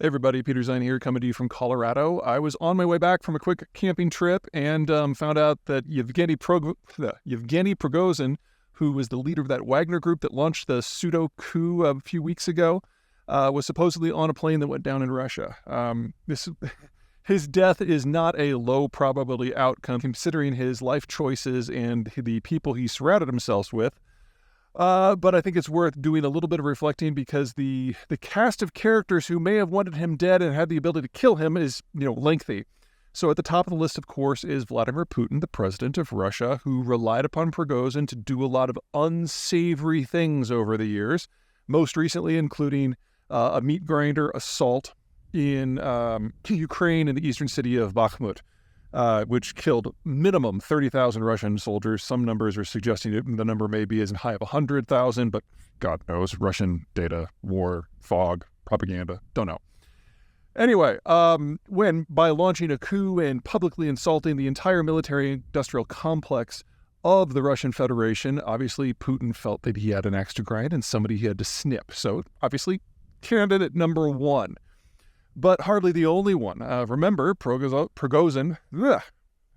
Hey everybody, Peter Zeihan here, coming to you from Colorado. I was on my way back from a quick camping trip and found out that Yevgeny Prigozhin, who was the leader of that Wagner Group that launched the pseudo-coup a few weeks ago, was supposedly on a plane that went down in Russia. His death is not a low probability outcome considering his life choices and the people he surrounded himself with. But I think it's worth doing a little bit of reflecting because the cast of characters who may have wanted him dead and had the ability to kill him is, lengthy. So at the top of the list, of course, is Vladimir Putin, the president of Russia, who relied upon Prigozhin to do a lot of unsavory things over the years, most recently including a meat grinder assault in Ukraine in the eastern city of Bakhmut. Which killed minimum 30,000 Russian soldiers. Some numbers are suggesting the number may be as high of 100,000, but God knows. Russian data, war, fog, propaganda, don't know. Anyway, when by launching a coup and publicly insulting the entire military-industrial complex of the Russian Federation, obviously Putin felt that he had an axe to grind and somebody he had to snip. So obviously, candidate number one. But hardly the only one. Remember, Prigozhin, I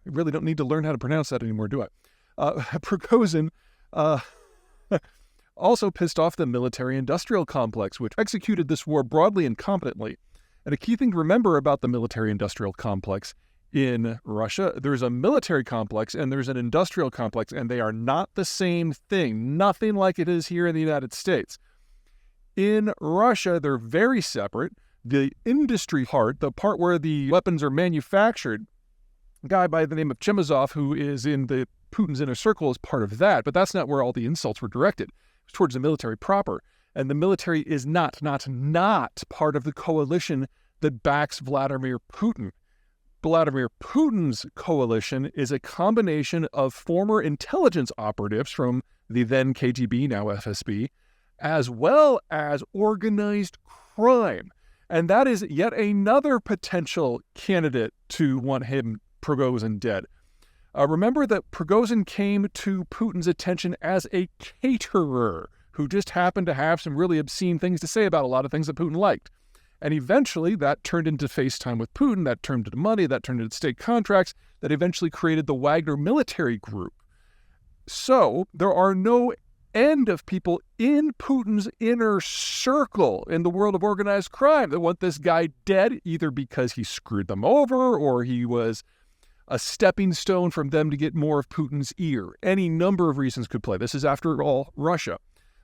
really don't need to learn how to pronounce that anymore, do I? Prigozhin also pissed off the military-industrial complex, which executed this war broadly and competently. And a key thing to remember about the military-industrial complex in Russia, there's a military complex and there's an industrial complex, and they are not the same thing. Nothing like it is here in the United States. In Russia, they're very separate. The industry part, the part where the weapons are manufactured, a guy by the name of Chemezov, who is in the Putin's inner circle, is part of that. But that's not where all the insults were directed. It was towards the military proper. And the military is not part of the coalition that backs Vladimir Putin. Vladimir Putin's coalition is a combination of former intelligence operatives from the then KGB, now FSB, as well as organized crime. And that is yet another potential candidate to want him, Prigozhin, dead. Remember that Prigozhin came to Putin's attention as a caterer who just happened to have some really obscene things to say about a lot of things that Putin liked. And eventually that turned into FaceTime with Putin, that turned into money, that turned into state contracts, that eventually created the Wagner military group. So there are no end of people in Putin's inner circle in the world of organized crime that want this guy dead, either because he screwed them over or he was a stepping stone from them to get more of Putin's ear. Any number of reasons could play. This is, after all, Russia.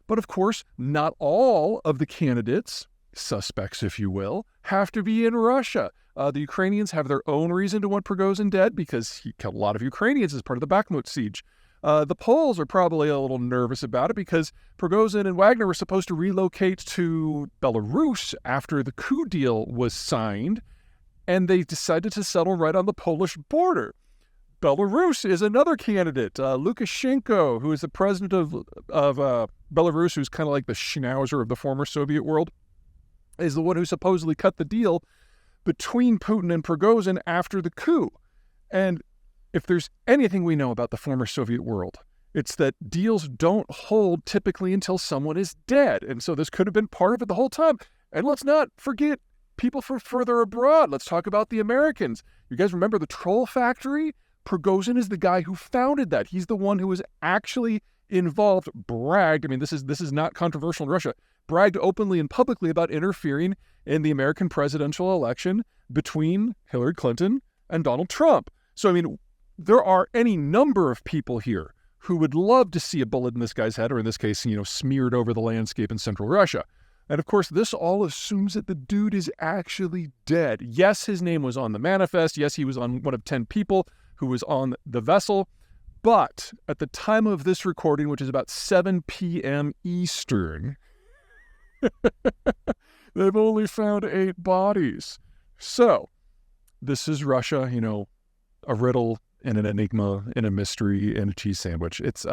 But of course, not all of the candidates, suspects if you will, have to be in Russia. The Ukrainians have their own reason to want Prigozhin dead because he killed a lot of Ukrainians as part of the Bakhmut siege. The Poles are probably a little nervous about it because Prigozhin and Wagner were supposed to relocate to Belarus after the coup deal was signed, and they decided to settle right on the Polish border. Belarus is another candidate. Lukashenko, who is the president of Belarus, who's kind of like the schnauzer of the former Soviet world, is the one who supposedly cut the deal between Putin and Prigozhin after the coup. And if there's anything we know about the former Soviet world, it's that deals don't hold typically until someone is dead. And so this could have been part of it the whole time. And let's not forget people from further abroad. Let's talk about the Americans. You guys remember the Troll Factory? Prigozhin is the guy who founded that. He's the one who was actually involved, bragged. I mean, this is not controversial in Russia. Bragged openly and publicly about interfering in the American presidential election between Hillary Clinton and Donald Trump. So, I mean, there are any number of people here who would love to see a bullet in this guy's head, or in this case, smeared over the landscape in central Russia. And of course, this all assumes that the dude is actually dead. Yes, his name was on the manifest. Yes, he was on one of 10 people who was on the vessel. But at the time of this recording, which is about 7 p.m. Eastern, they've only found 8 bodies. So this is Russia, a riddle and an enigma and a mystery and a cheese sandwich. It's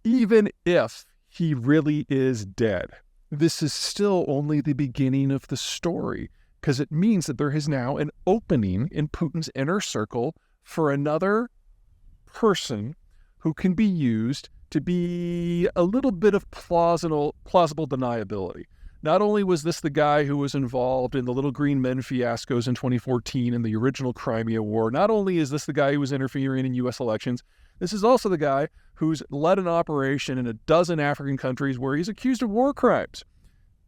even if he really is dead, this is still only the beginning of the story, because it means that there is now an opening in Putin's inner circle for another person who can be used to be a little bit of plausible deniability. Not only was this the guy who was involved in the Little Green Men fiascos in 2014 and the original Crimea War, not only is this the guy who was interfering in U.S. elections, this is also the guy who's led an operation in a dozen African countries where he's accused of war crimes.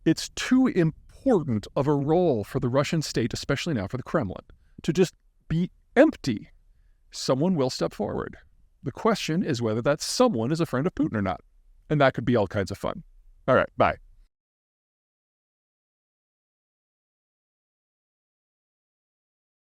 It's too important of a role for the Russian state, especially now for the Kremlin, to just be empty. Someone will step forward. The question is whether that someone is a friend of Putin or not. And that could be all kinds of fun. All right, bye.